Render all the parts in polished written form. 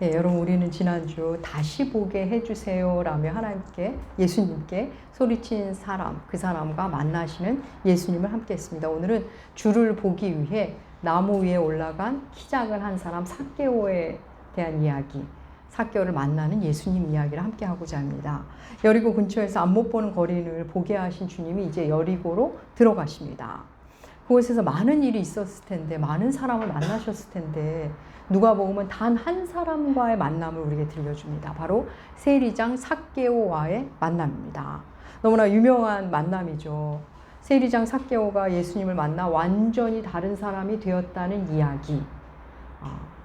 예, 여러분 우리는 지난주 다시 보게 해주세요 라며 하나님께 예수님께 소리친 사람, 그 사람과 만나시는 예수님을 함께 했습니다. 오늘은 주를 보기 위해 나무 위에 올라간 키 작은 한 사람 삭개오에 대한 이야기, 삭개오를 만나는 예수님 이야기를 함께 하고자 합니다. 여리고 근처에서 앞 못 보는 거리를 보게 하신 주님이 이제 여리고로 들어가십니다. 그곳에서 많은 일이 있었을 텐데, 많은 사람을 만나셨을 텐데, 누가복음은 단 한 사람과의 만남을 우리에게 들려줍니다. 바로 세리장 삭개오와의 만남입니다. 너무나 유명한 만남이죠. 세리장 삭개오가 예수님을 만나 완전히 다른 사람이 되었다는 이야기.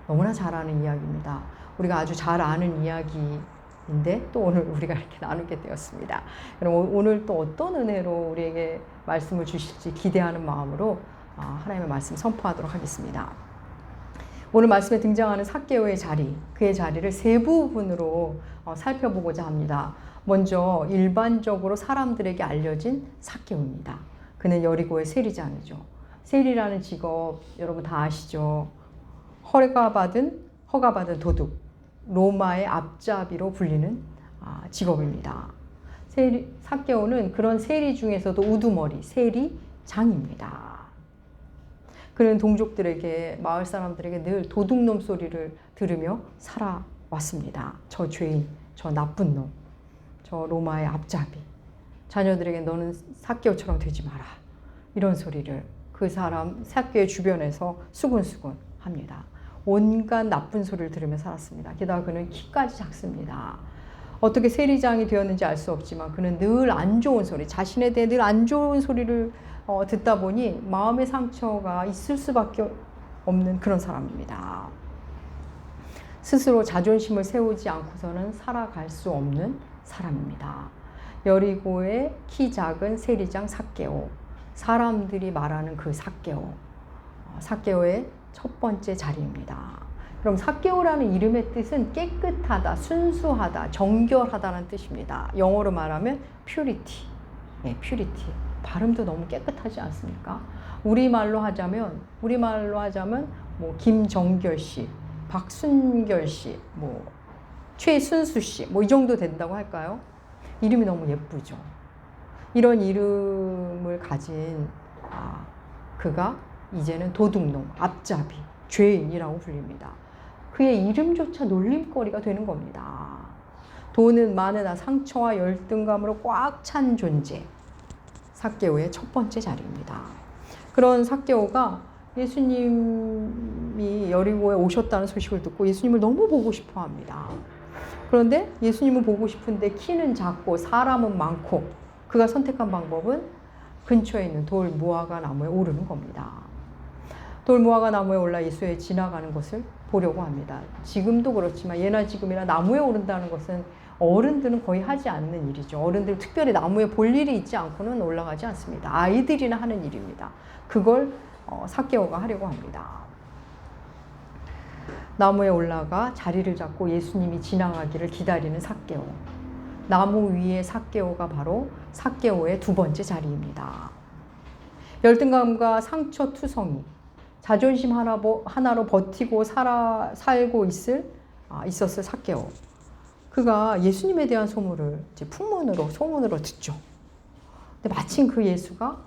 너무나 잘 아는 이야기입니다. 우리가 아주 잘 아는 이야기인데 또 오늘 우리가 이렇게 나누게 되었습니다. 그럼 오늘 또 어떤 은혜로 우리에게 말씀을 주실지 기대하는 마음으로 하나님의 말씀 선포하도록 하겠습니다. 오늘 말씀에 등장하는 삭개오의 자리, 그의 자리를 세 부분으로 살펴보고자 합니다. 먼저 일반적으로 사람들에게 알려진 삭개오입니다. 그는 여리고의 세리장이죠. 세리라는 직업 여러분 다 아시죠? 허가받은 도둑, 로마의 앞잡이로 불리는 직업입니다. 삭개오는 그런 세리 중에서도 우두머리, 세리장입니다. 그는 동족들에게, 마을 사람들에게 늘 도둑놈 소리를 들으며 살아왔습니다. 저 죄인, 저 나쁜 놈, 저 로마의 앞잡이, 자녀들에게 너는 삭개오처럼 되지 마라, 이런 소리를 그 사람 삭개오의 주변에서 수군수군 합니다. 온갖 나쁜 소리를 들으며 살았습니다. 게다가 그는 키까지 작습니다. 어떻게 세리장이 되었는지 알 수 없지만 그는 늘 안 좋은 소리, 자신에 대해 늘 안 좋은 소리를 듣다 보니 마음의 상처가 있을 수밖에 없는 그런 사람입니다. 스스로 자존심을 세우지 않고서는 살아갈 수 없는 사람입니다. 여리고의 키 작은 세리장 삭개오, 사람들이 말하는 그 삭개오, 삭개오의 첫 번째 자리입니다. 그럼 삭개오라는 이름의 뜻은 깨끗하다, 순수하다, 정결하다는 뜻입니다. 영어로 말하면 purity, purity. 발음도 너무 깨끗하지 않습니까? 우리말로 하자면 뭐 김정결 씨, 박순결 씨, 뭐 최순수 씨, 뭐 이 정도 된다고 할까요? 이름이 너무 예쁘죠. 이런 이름을 가진 그가 이제는 도둑놈, 앞잡이, 죄인이라고 불립니다. 그의 이름조차 놀림거리가 되는 겁니다. 돈은 많으나 상처와 열등감으로 꽉 찬 존재, 삭개오의 첫 번째 자리입니다. 그런 삭개오가 예수님이 여리고에 오셨다는 소식을 듣고 예수님을 너무 보고 싶어 합니다. 그런데 예수님은 보고 싶은데 키는 작고 사람은 많고, 그가 선택한 방법은 근처에 있는 돌 무화과 나무에 오르는 겁니다. 돌 무화과 나무에 올라 예수의 지나가는 것을 보려고 합니다. 지금도 그렇지만 예나 지금이나 나무에 오른다는 것은 어른들은 거의 하지 않는 일이죠. 어른들 특별히 나무에 볼 일이 있지 않고는 올라가지 않습니다. 아이들이나 하는 일입니다. 그걸 삭개오가 하려고 합니다. 나무에 올라가 자리를 잡고 예수님이 지나가기를 기다리는 삭개오. 나무 위의 삭개오가 바로 삭개오의 두 번째 자리입니다. 열등감과 상처투성이, 자존심 하나로 버티고 살고 있었을 삭개오. 그가 예수님에 대한 소문을 이제 소문으로 듣죠. 근데 마침 그 예수가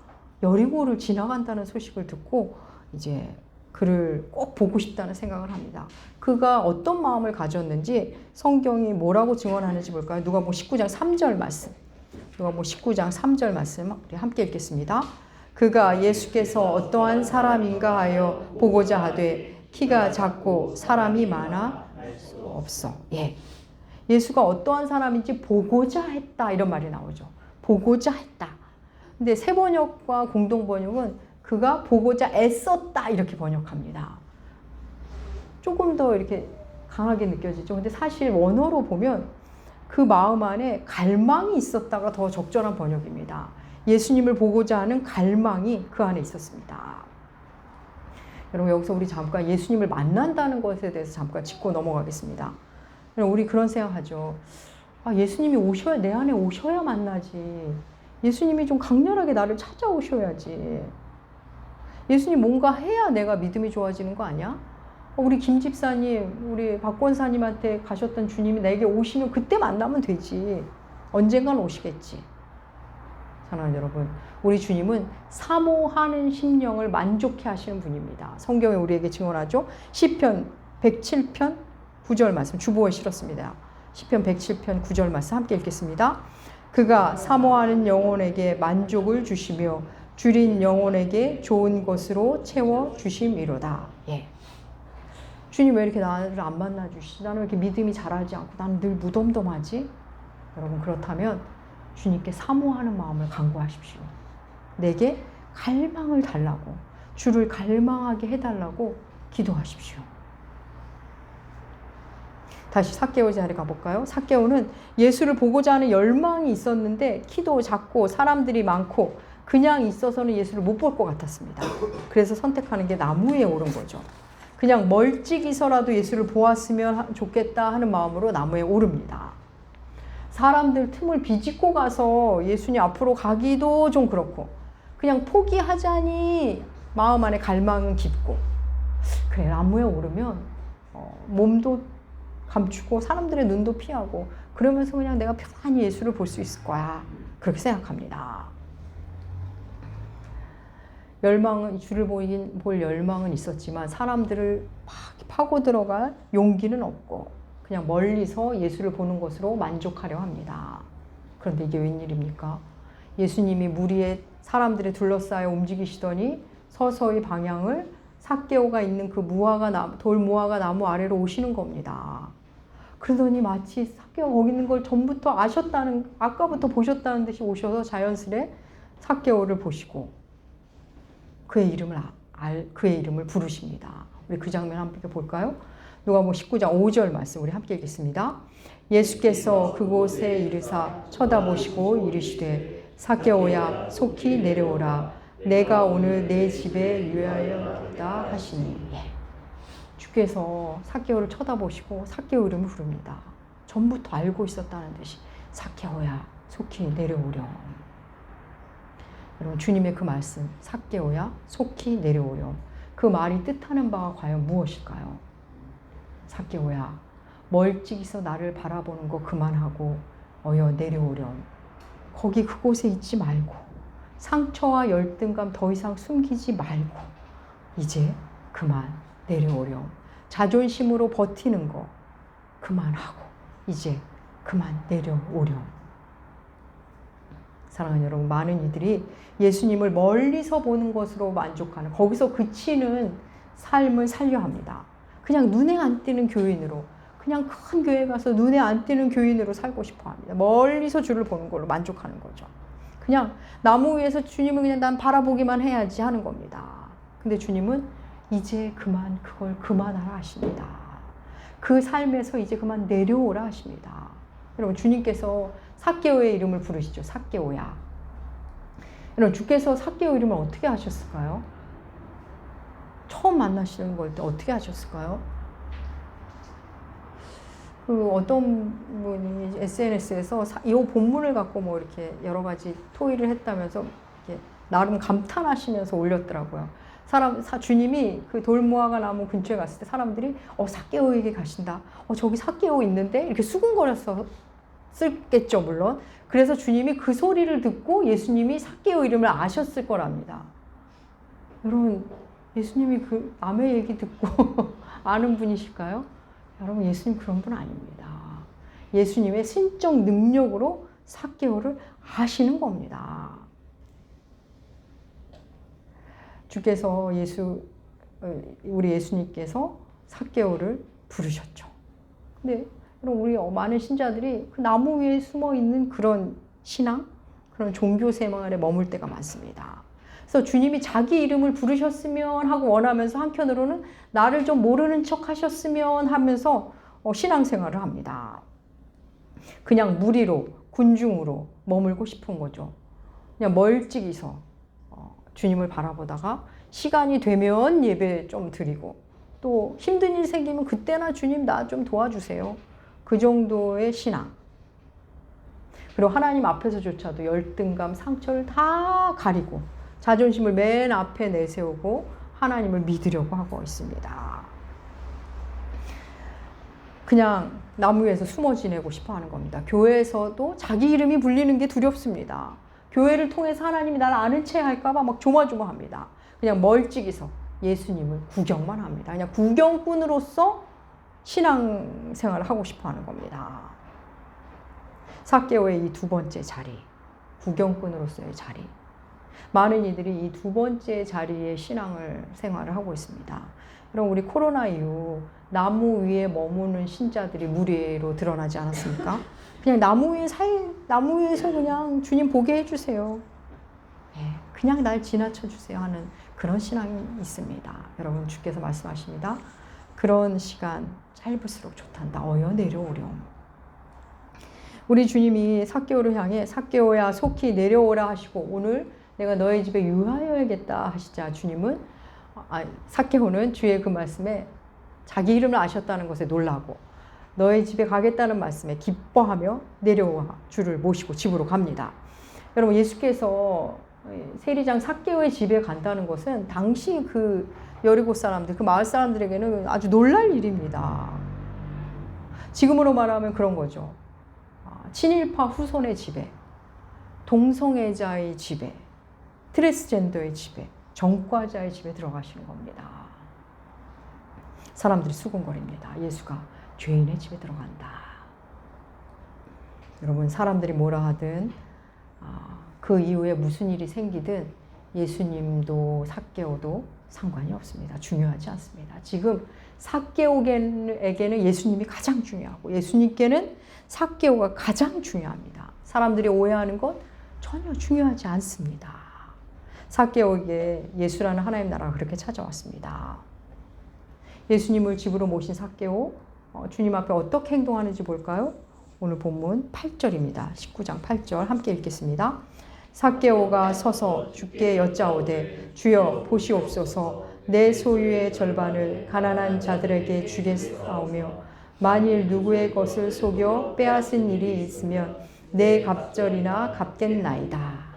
여리고를 지나간다는 소식을 듣고 이제 그를 꼭 보고 싶다는 생각을 합니다. 그가 어떤 마음을 가졌는지 성경이 뭐라고 증언하는지 볼까요? 누가복음 19장 3절 말씀. 누가복음 19장 3절 말씀 우리 함께 읽겠습니다. 그가 예수께서 어떠한 사람인가 하여 보고자 하되 키가 작고 사람이 많아 알 수 없어. 예수가 어떠한 사람인지 보고자 했다, 이런 말이 나오죠. 보고자 했다. 근데 새 번역과 공동 번역은 그가 보고자 애썼다, 이렇게 번역합니다. 조금 더 이렇게 강하게 느껴지죠. 근데 사실 원어로 보면 그 마음 안에 갈망이 있었다가 더 적절한 번역입니다. 예수님을 보고자 하는 갈망이 그 안에 있었습니다. 여러분, 여기서 우리 잠깐 예수님을 만난다는 것에 대해서 잠깐 짚고 넘어가겠습니다. 우리 그런 생각하죠. 예수님이 내 안에 오셔야 만나지. 예수님이 좀 강렬하게 나를 찾아오셔야지. 예수님 뭔가 해야 내가 믿음이 좋아지는 거 아니야? 우리 김 집사님, 우리 박 권사님한테 가셨던 주님이 내게 오시면 그때 만나면 되지. 언젠간 오시겠지. 사랑하는 여러분, 우리 주님은 사모하는 심령을 만족해 하시는 분입니다. 성경에 우리에게 증언하죠. 시편 107편 9절 말씀, 주보에 실었습니다. 시편 107편 9절 말씀 함께 읽겠습니다. 그가 사모하는 영혼에게 만족을 주시며 줄인 영혼에게 좋은 것으로 채워 주심이로다. 예. 주님 왜 이렇게 나를 안 만나 주시지? 나는 왜 이렇게 믿음이 자라지 않고 나는 늘 무덤덤하지? 여러분, 그렇다면 주님께 사모하는 마음을 간구하십시오. 내게 갈망을 달라고, 주를 갈망하게 해달라고 기도하십시오. 다시 삭개오 자리에 가볼까요? 삭개오는 예수를 보고자 하는 열망이 있었는데 키도 작고 사람들이 많고 그냥 있어서는 예수를 못 볼 것 같았습니다. 그래서 선택하는 게 나무 위에 오른 거죠. 그냥 멀찍이서라도 예수를 보았으면 좋겠다 하는 마음으로 나무에 오릅니다. 사람들 틈을 비집고 가서 예수님 앞으로 가기도 좀 그렇고 그냥 포기하자니 마음 안에 갈망은 깊고, 그래 나무에 오르면 몸도 감추고 사람들의 눈도 피하고 그러면서 그냥 내가 편안히 예수를 볼 수 있을 거야, 그렇게 생각합니다. 열망은, 주를 볼 열망은 있었지만 사람들을 파고 들어갈 용기는 없고 그냥 멀리서 예수를 보는 것으로 만족하려 합니다. 그런데 이게 웬일입니까? 예수님이 무리에 사람들에 둘러싸여 움직이시더니 서서히 방향을 삭개오가 있는 그 돌 무화과 나무 아래로 오시는 겁니다. 그러더니 마치 삭개오가 거기 있는 걸 전부터 아까부터 보셨다는 듯이 오셔서 자연스레 삭개오를 보시고 그의 이름을 부르십니다. 우리 그 장면 함께 볼까요? 누가복음 19장 5절 말씀 우리 함께 읽겠습니다. 예수께서 그곳에 이르사 쳐다보시고 이르시되 삭개오야 속히 내려오라. 내가 오늘 내 집에 유하였다 하시니. 주께서 삭개오를 쳐다보시고 삭개오 이름을 부릅니다. 전부터 알고 있었다는 듯이 삭개오야 속히 내려오렴. 여러분, 주님의 그 말씀 삭개오야 속히 내려오렴, 그 말이 뜻하는 바가 과연 무엇일까요? 삭개오야 멀찍이서 나를 바라보는 거 그만하고 어여 내려오렴. 거기 그곳에 있지 말고 상처와 열등감 더 이상 숨기지 말고 이제 그만 내려오렴. 자존심으로 버티는 거 그만하고 이제 그만 내려오렴. 사랑하는 여러분, 많은 이들이 예수님을 멀리서 보는 것으로 만족하는, 거기서 그치는 삶을 살려 합니다. 그냥 눈에 안 띄는 교인으로, 그냥 큰 교회 가서 눈에 안 띄는 교인으로 살고 싶어 합니다. 멀리서 주를 보는 걸로 만족하는 거죠. 그냥 나무 위에서 주님을 그냥 난 바라보기만 해야지 하는 겁니다. 근데 주님은 이제 그만 그걸 그만하라 하십니다. 그 삶에서 이제 그만 내려오라 하십니다. 여러분, 주님께서 삭개오의 이름을 부르시죠. 삭개오야. 여러분, 주께서 삭개오 이름을 어떻게 하셨을까요? 처음 만나시는 걸 때 어떻게 하셨을까요? 그 어떤 분이 SNS에서 이 본문을 갖고 뭐 이렇게 여러 가지 토의를 했다면서 이렇게 나름 감탄하시면서 올렸더라고요. 주님이 그 돌무화과 나무 근처에 갔을 때 사람들이 삭개오에게 가신다. 저기 삭개오 있는데 이렇게 수군거렸어. 쓸겠죠, 물론. 그래서 주님이 그 소리를 듣고 예수님이 삭개오 이름을 아셨을 거랍니다. 여러분, 예수님이 그 남의 얘기 듣고 아는 분이실까요? 여러분, 예수님 그런 분 아닙니다. 예수님의 신적 능력으로 삭개오를 아시는 겁니다. 주께서 우리 예수님께서 삭개오를 부르셨죠. 근데 우리 많은 신자들이 그 나무 위에 숨어 있는 그런 신앙, 그런 종교 생활에 머물 때가 많습니다. 그래서 주님이 자기 이름을 부르셨으면 하고 원하면서 한편으로는 나를 좀 모르는 척 하셨으면 하면서 신앙생활을 합니다. 그냥 무리로, 군중으로 머물고 싶은 거죠. 그냥 멀찍이서 주님을 바라보다가 시간이 되면 예배 좀 드리고 또 힘든 일 생기면 그때나 주님 나 좀 도와주세요. 그 정도의 신앙. 그리고 하나님 앞에서조차도 열등감, 상처를 다 가리고 자존심을 맨 앞에 내세우고 하나님을 믿으려고 하고 있습니다. 그냥 나무 위에서 숨어 지내고 싶어 하는 겁니다. 교회에서도 자기 이름이 불리는 게 두렵습니다. 교회를 통해서 하나님이 나를 아는 체 할까봐 막 조마조마합니다. 그냥 멀찍이서 예수님을 구경만 합니다. 그냥 구경꾼으로서 신앙생활을 하고 싶어 하는 겁니다. 삭개오의 이 두 번째 자리, 구경꾼으로서의 자리. 많은 이들이 이 두 번째 자리에 생활을 하고 있습니다. 그럼 우리 코로나 이후 나무 위에 머무는 신자들이 무리로 드러나지 않았습니까? 그냥 나무 위에서 그냥 주님 보게 해주세요. 그냥 날 지나쳐 주세요 하는 그런 신앙이 있습니다. 여러분, 주께서 말씀하십니다. 그런 시간 짧을수록 좋단다. 어여 내려오렴. 우리 주님이 삭개오를 향해 삭개오야 속히 내려오라 하시고 오늘 내가 너의 집에 유하여야겠다 하시자 삭개오는 주의 그 말씀에 자기 이름을 아셨다는 것에 놀라고 너의 집에 가겠다는 말씀에 기뻐하며 내려와 주를 모시고 집으로 갑니다. 여러분, 예수께서 세리장 삭개오의 집에 간다는 것은 당시 그 여리고 사람들, 그 마을 사람들에게는 아주 놀랄 일입니다. 지금으로 말하면 그런 거죠. 친일파 후손의 집에, 동성애자의 집에, 트랜스젠더의 집에, 전과자의 집에 들어가시는 겁니다. 사람들이 수군거립니다. 예수가 죄인의 집에 들어간다. 여러분, 사람들이 뭐라 하든 그 이후에 무슨 일이 생기든 예수님도 삭개오도 상관이 없습니다. 중요하지 않습니다. 지금 삭개오에게는 예수님이 가장 중요하고 예수님께는 삭개오가 가장 중요합니다. 사람들이 오해하는 것 전혀 중요하지 않습니다. 삭개오에게 예수라는 하나님 나라가 그렇게 찾아왔습니다. 예수님을 집으로 모신 삭개오, 주님 앞에 어떻게 행동하는지 볼까요? 오늘 본문 8절입니다. 19장 8절 함께 읽겠습니다. 삭개오가 서서 주께 여짜오되 주여 보시옵소서 내 소유의 절반을 가난한 자들에게 주겠사오며 만일 누구의 것을 속여 빼앗은 일이 있으면 내 갑절이나 갚겠나이다.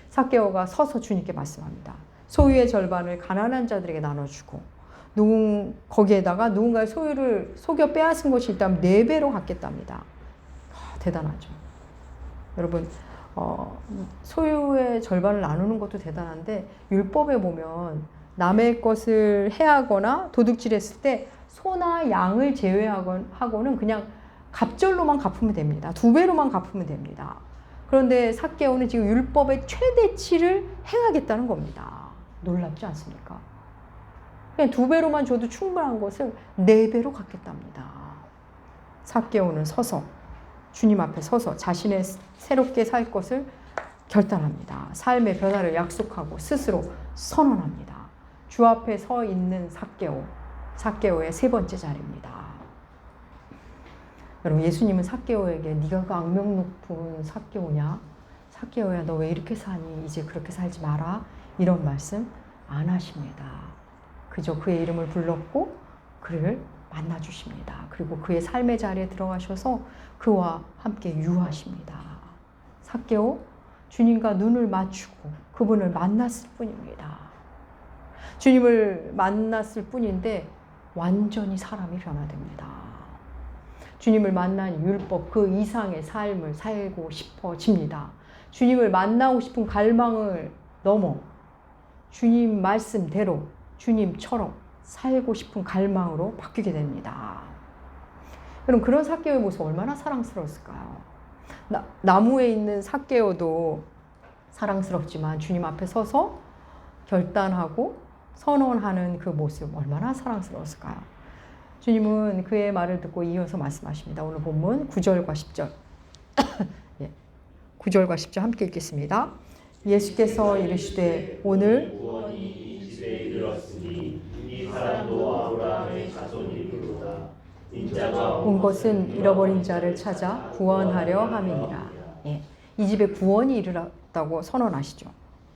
삭개오가 서서 주님께 말씀합니다. 소유의 절반을 가난한 자들에게 나눠주고 거기에다가 누군가의 소유를 속여 빼앗은 것이 있다면 4배로 갚겠답니다. 대단하죠. 여러분, 소유의 절반을 나누는 것도 대단한데 율법에 보면 남의 것을 해하거나 도둑질했을 때 소나 양을 제외하고는 그냥 갑절로만 갚으면 됩니다. 2배로만 갚으면 됩니다. 그런데 삭개오는 지금 율법의 최대치를 행하겠다는 겁니다. 놀랍지 않습니까? 그냥 2배로만 줘도 충분한 것을 4배로 갚겠답니다. 삭개오는 주님 앞에 서서 자신의 새롭게 살 것을 결단합니다. 삶의 변화를 약속하고 스스로 선언합니다. 주 앞에 서 있는 삭개오의 3번째 자리입니다. 여러분, 예수님은 삭개오에게 네가 그 악명 높은 삭개오냐? 삭개오야, 너 왜 이렇게 사니? 이제 그렇게 살지 마라. 이런 말씀 안 하십니다. 그저 그의 이름을 불렀고 그를 만나 주십니다. 그리고 그의 삶의 자리에 들어가셔서 그와 함께 유하십니다. 삭개오, 주님과 눈을 맞추고 그분을 만났을 뿐입니다. 주님을 만났을 뿐인데 완전히 사람이 변화됩니다. 주님을 만난 율법 그 이상의 삶을 살고 싶어집니다. 주님을 만나고 싶은 갈망을 넘어 주님 말씀대로 주님처럼 살고 싶은 갈망으로 바뀌게 됩니다. 여러분, 그런 삭개오의 모습 얼마나 사랑스러웠을까요? 나무에 있는 삭개오도 사랑스럽지만 주님 앞에 서서 결단하고 선언하는 그 모습 얼마나 사랑스러웠을까요? 주님은 그의 말을 듣고 이어서 말씀하십니다. 오늘 본문 9절과 10절 9절과 10절 함께 읽겠습니다. 예수께서 이르시되 오늘 온 것은 잃어버린 자를 찾아 구원하려 함이니라. 이 집에 구원이 이르렀다고 선언하시죠.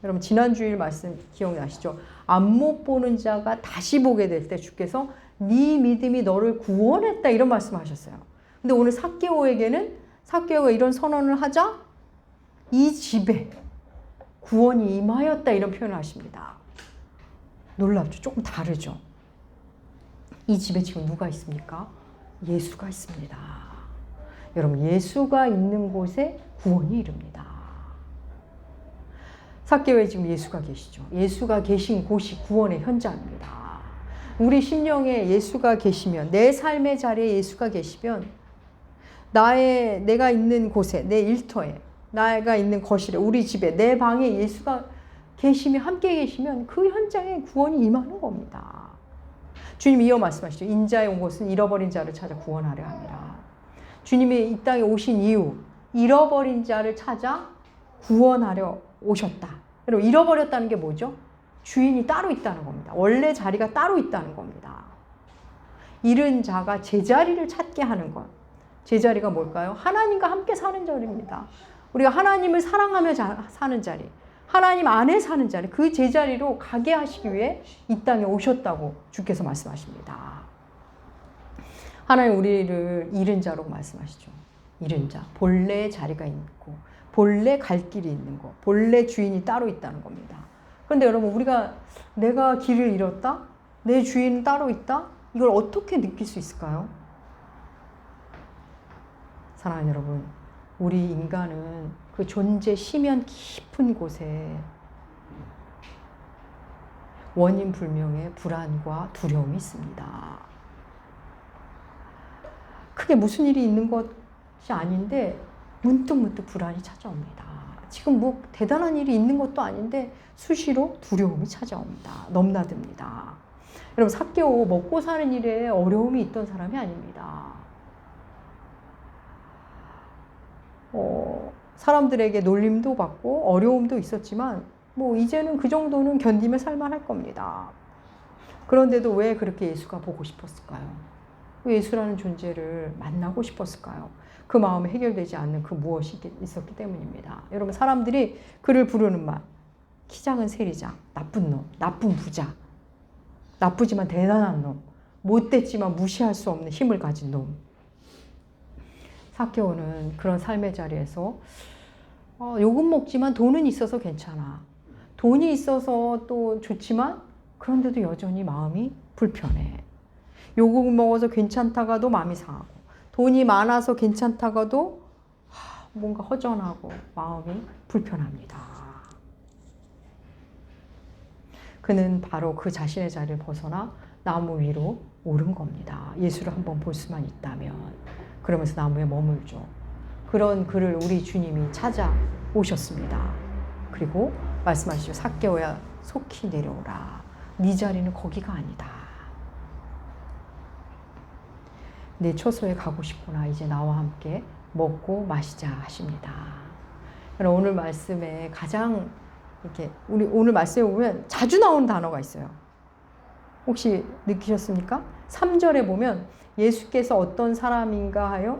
여러분, 지난 주일 말씀 기억나시죠? 안못 보는 자가 다시 보게 될 때 주께서 네 믿음이 너를 구원했다 이런 말씀하셨어요. 근데 오늘 삭개오가 이런 선언을 하자 이 집에 구원이 임하였다 이런 표현을 하십니다. 놀랍죠? 조금 다르죠? 이 집에 지금 누가 있습니까? 예수가 있습니다. 여러분, 예수가 있는 곳에 구원이 이릅니다. 삭개오에 지금 예수가 계시죠. 예수가 계신 곳이 구원의 현장입니다. 우리 심령에 예수가 계시면, 내 삶의 자리에 예수가 계시면, 내가 있는 곳에, 내 일터에, 내가 있는 거실에, 우리 집에, 내 방에 예수가 계시면, 함께 계시면 그 현장에 구원이 임하는 겁니다. 주님이 이어 말씀하시죠. 인자에 온 것은 잃어버린 자를 찾아 구원하려 함이라. 주님이 이 땅에 오신 이유, 잃어버린 자를 찾아 구원하려 오셨다. 여러분, 잃어버렸다는 게 뭐죠? 주인이 따로 있다는 겁니다. 원래 자리가 따로 있다는 겁니다. 잃은 자가 제자리를 찾게 하는 것. 제자리가 뭘까요? 하나님과 함께 사는 자리입니다. 우리가 하나님을 사랑하며 사는 자리, 하나님 안에 사는 자리, 그 제자리로 가게 하시기 위해 이 땅에 오셨다고 주께서 말씀하십니다. 하나님 우리를 잃은 자로 말씀하시죠. 잃은 자, 본래의 자리가 있고 본래 갈 길이 있는 거, 본래 주인이 따로 있다는 겁니다. 그런데 여러분, 내가 길을 잃었다? 내 주인은 따로 있다? 이걸 어떻게 느낄 수 있을까요? 사랑하는 여러분, 우리 인간은 그 존재 심연 깊은 곳에 원인 불명의 불안과 두려움이 있습니다. 크게 무슨 일이 있는 것이 아닌데 문득문득 불안이 찾아옵니다. 지금 뭐 대단한 일이 있는 것도 아닌데 수시로 두려움이 찾아옵니다. 넘나듭니다. 여러분, 삭개오 먹고 사는 일에 어려움이 있던 사람이 아닙니다. 사람들에게 놀림도 받고 어려움도 있었지만 뭐 이제는 그 정도는 견디며 살만할 겁니다. 그런데도 왜 그렇게 예수가 보고 싶었을까요? 왜 예수라는 존재를 만나고 싶었을까요? 그 마음에 해결되지 않는 그 무엇이 있었기 때문입니다. 여러분, 사람들이 그를 부르는 말, 키 작은 세리장, 나쁜 놈, 나쁜 부자, 나쁘지만 대단한 놈, 못됐지만 무시할 수 없는 힘을 가진 놈. 삭개오는 그런 삶의 자리에서 욕은 먹지만 돈은 있어서 괜찮아. 돈이 있어서 또 좋지만 그런데도 여전히 마음이 불편해. 욕을 먹어서 괜찮다가도 마음이 상하고, 돈이 많아서 괜찮다가도 뭔가 허전하고 마음이 불편합니다. 그는 바로 그 자신의 자리를 벗어나 나무 위로 오른 겁니다. 예수를 한번 볼 수만 있다면. 그러면서 나무에 머물죠. 그런 그를 우리 주님이 찾아오셨습니다. 그리고 말씀하시죠. 삭개오야, 속히 내려오라. 네 자리는 거기가 아니다. 내 처소에 가고 싶구나. 이제 나와 함께 먹고 마시자 하십니다. 오늘 말씀에 가장 이렇게 우리 오늘 말씀에 보면 자주 나오는 단어가 있어요. 혹시 느끼셨습니까? 3절에 보면 예수가 어떤 사람인가 하여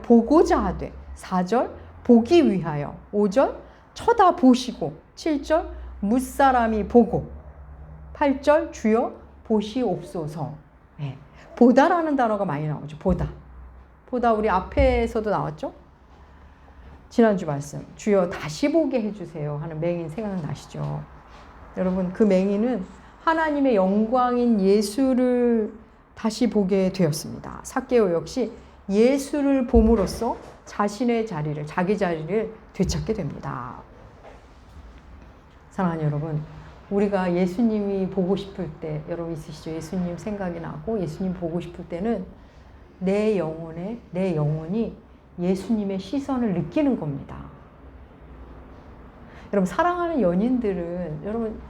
보고자 하되, 4절 보기 위하여, 5절 쳐다보시고, 7절 무사람이 보고, 8절 주여 보시옵소서. 네. 보다라는 단어가 많이 나오죠. 보다 우리 앞에서도 나왔죠. 지난주 말씀, 주여 다시 보게 해주세요 하는 맹인 생각나시죠? 여러분, 그 맹인은 하나님의 영광인 예수를 다시 보게 되었습니다. 삭개오 역시 예수를 봄으로써 자기 자리를 되찾게 됩니다. 사랑하는 여러분, 우리가 예수님이 보고 싶을 때, 여러분 있으시죠? 예수님 생각이 나고 예수님 보고 싶을 때는 내 영혼이 예수님의 시선을 느끼는 겁니다. 여러분, 사랑하는 연인들은, 여러분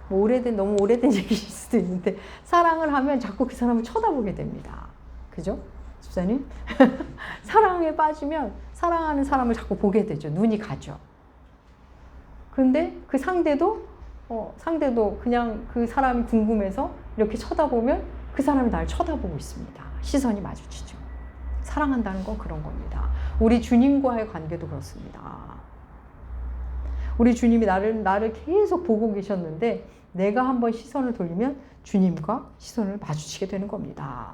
뭐 너무 오래된 얘기일 수도 있는데, 사랑을 하면 자꾸 그 사람을 쳐다보게 됩니다. 그죠? 집사님? 사랑에 빠지면 사랑하는 사람을 자꾸 보게 되죠. 눈이 가죠. 근데 그 상대도 그냥 그 사람이 궁금해서 이렇게 쳐다보면 그 사람이 나를 쳐다보고 있습니다. 시선이 마주치죠. 사랑한다는 건 그런 겁니다. 우리 주님과의 관계도 그렇습니다. 우리 주님이 나를 계속 보고 계셨는데, 내가 한번 시선을 돌리면 주님과 시선을 마주치게 되는 겁니다.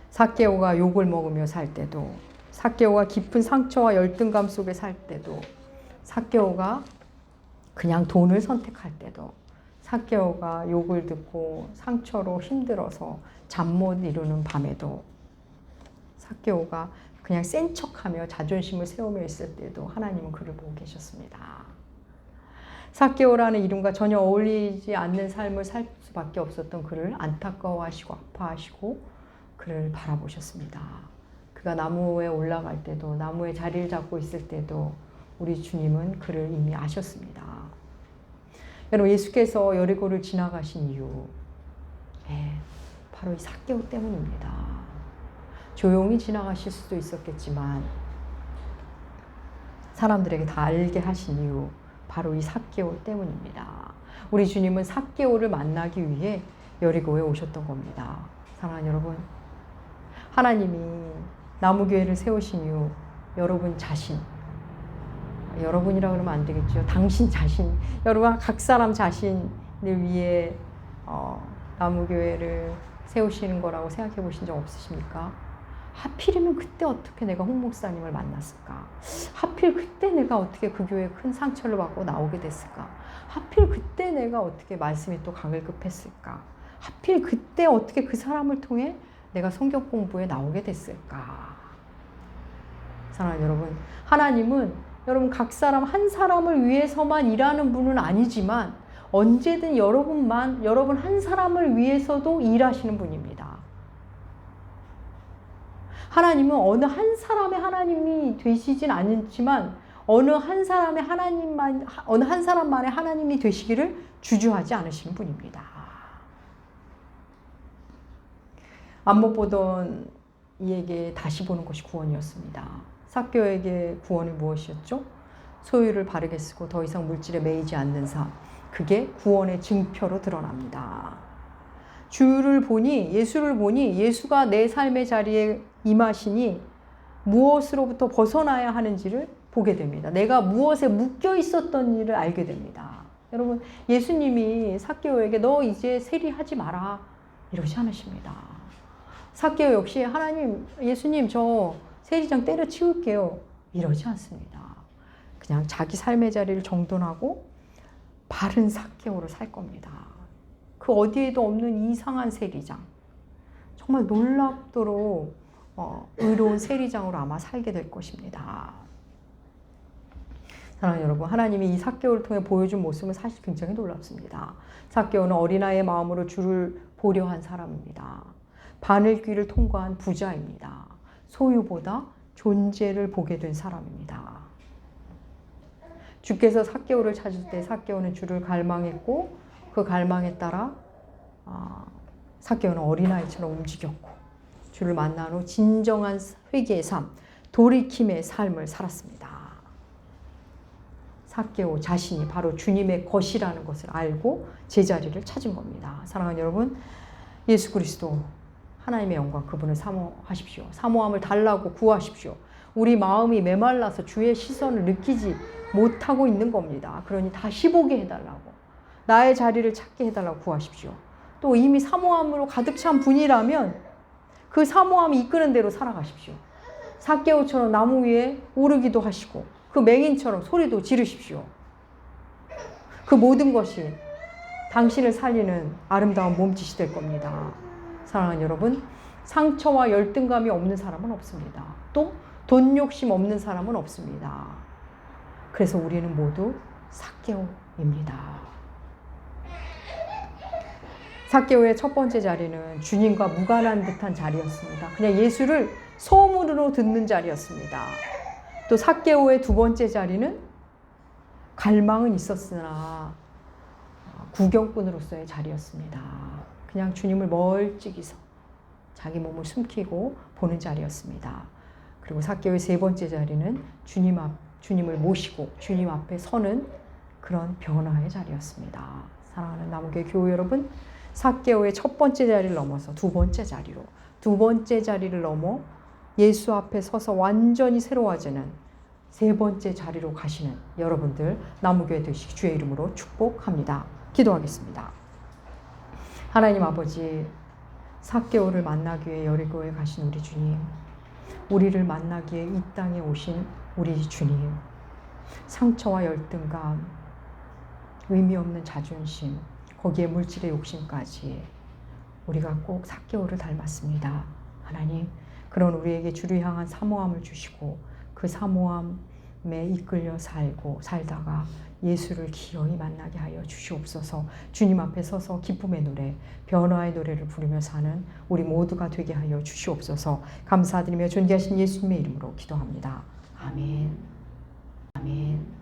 삭개오가 욕을 먹으며 살 때도, 삭개오가 깊은 상처와 열등감 속에 살 때도, 삭개오가 그냥 돈을 선택할 때도, 삭개오가 욕을 듣고 상처로 힘들어서 잠 못 이루는 밤에도 삭개오가 그냥 센 척하며 자존심을 세우며 있을 때도 하나님은 그를 보고 계셨습니다. 삭개오라는 이름과 전혀 어울리지 않는 삶을 살 수밖에 없었던 그를 안타까워하시고 아파하시고 그를 바라보셨습니다. 그가 나무에 올라갈 때도, 나무에 자리를 잡고 있을 때도 우리 주님은 그를 이미 아셨습니다. 여러분, 예수께서 여리고를 지나가신 이유, 바로 이 삭개오 때문입니다. 조용히 지나가실 수도 있었겠지만 사람들에게 다 알게 하신 이유, 바로 이 삭개오 때문입니다. 우리 주님은 삭개오를 만나기 위해 여리고에 오셨던 겁니다. 사랑하는 여러분, 하나님이 나무교회를 세우신 이유, 여러분 자신, 여러분이라 그러면 안 되겠죠. 당신 자신, 여러분 각 사람 자신을 위해 나무교회를 세우시는 거라고 생각해 보신 적 없으십니까? 하필이면 그때 어떻게 내가 홍 목사님을 만났을까? 하필 그때 내가 어떻게 그 교회에 큰 상처를 받고 나오게 됐을까? 하필 그때 내가 어떻게 말씀이 또 강을 급했을까? 하필 그때 어떻게 그 사람을 통해 내가 성경 공부에 나오게 됐을까? 사랑하는 여러분, 하나님은 여러분 각 사람 한 사람을 위해서만 일하는 분은 아니지만 언제든 여러분 한 사람을 위해서도 일하시는 분입니다. 하나님은 어느 한 사람의 하나님이 되시진 않지만 어느 한 사람만의 하나님이 되시기를 주저하지 않으시는 분입니다. 안 못 보던 이에게 다시 보는 것이 구원이었습니다. 삭개오에게 구원이 무엇이었죠? 소유를 바르게 쓰고 더 이상 물질에 매이지 않는 삶. 그게 구원의 증표로 드러납니다. 예수를 보니 예수가 내 삶의 자리에 임하시니 무엇으로부터 벗어나야 하는지를 보게 됩니다. 내가 무엇에 묶여 있었던 일을 알게 됩니다. 여러분, 예수님이 삭개오에게 너 이제 세리하지 마라 이러지 않으십니다. 삭개오 역시 예수님 저 세리장 때려치울게요 이러지 않습니다. 그냥 자기 삶의 자리를 정돈하고 바른 삭개오로 살 겁니다. 그 어디에도 없는 이상한 세리장, 정말 놀랍도록 의로운 세리장으로 아마 살게 될 것입니다. 사랑하는 여러분, 하나님이 이 삭개오를 통해 보여준 모습은 사실 굉장히 놀랍습니다. 삭개오는 어린아이의 마음으로 주를 보려 한 사람입니다. 바늘귀를 통과한 부자입니다. 소유보다 존재를 보게 된 사람입니다. 주께서 삭개오를 찾을 때 삭개오는 주를 갈망했고 그 갈망에 따라 삭개오는 어린아이처럼 움직였고 주를 만난 후 진정한 회개의 삶, 돌이킴의 삶을 살았습니다. 삭개오 자신이 바로 주님의 것이라는 것을 알고 제자리를 찾은 겁니다. 사랑하는 여러분, 예수 그리스도 하나님의 영광, 그분을 사모하십시오. 사모함을 달라고 구하십시오. 우리 마음이 메말라서 주의 시선을 느끼지 못하고 있는 겁니다. 그러니 다시 보게 해달라고, 나의 자리를 찾게 해달라고 구하십시오. 또 이미 사모함으로 가득 찬 분이라면 그 사모함이 이끄는 대로 살아가십시오. 삭개오처럼 나무 위에 오르기도 하시고 그 맹인처럼 소리도 지르십시오. 그 모든 것이 당신을 살리는 아름다운 몸짓이 될 겁니다. 사랑하는 여러분, 상처와 열등감이 없는 사람은 없습니다. 또 돈 욕심 없는 사람은 없습니다. 그래서 우리는 모두 삭개오입니다. 삭개오의 첫 번째 자리는 주님과 무관한 듯한 자리였습니다. 그냥 예수를 소문으로 듣는 자리였습니다. 또 삭개오의 두 번째 자리는 갈망은 있었으나 구경꾼으로서의 자리였습니다. 그냥 주님을 멀찍이서 자기 몸을 숨기고 보는 자리였습니다. 그리고 삭개오의 세 번째 자리는 주님을 모시고 주님 앞에 서는 그런 변화의 자리였습니다. 사랑하는 나무교회 교회 여러분, 삭개오의 첫 번째 자리를 넘어서 두 번째 자리를 넘어 예수 앞에 서서 완전히 새로워지는 세 번째 자리로 가시는 여러분들 나무교회 되시기 주의 이름으로 축복합니다. 기도하겠습니다. 하나님 아버지, 삭개오를 만나기 위해 여리고에 가신 우리 주님, 우리를 만나기에 이 땅에 오신 우리 주님, 상처와 열등감, 의미 없는 자존심, 거기에 물질의 욕심까지 우리가 꼭 삭개오를 닮았습니다. 하나님, 그런 우리에게 주를 향한 사모함을 주시고 그 사모함에 이끌려 살다가 예수를 기어이 만나게 하여 주시옵소서. 주님 앞에 서서 기쁨의 노래, 변화의 노래를 부르며 사는 우리 모두가 되게 하여 주시옵소서. 감사드리며 존귀하신 예수님의 이름으로 기도합니다. 아멘. 아멘.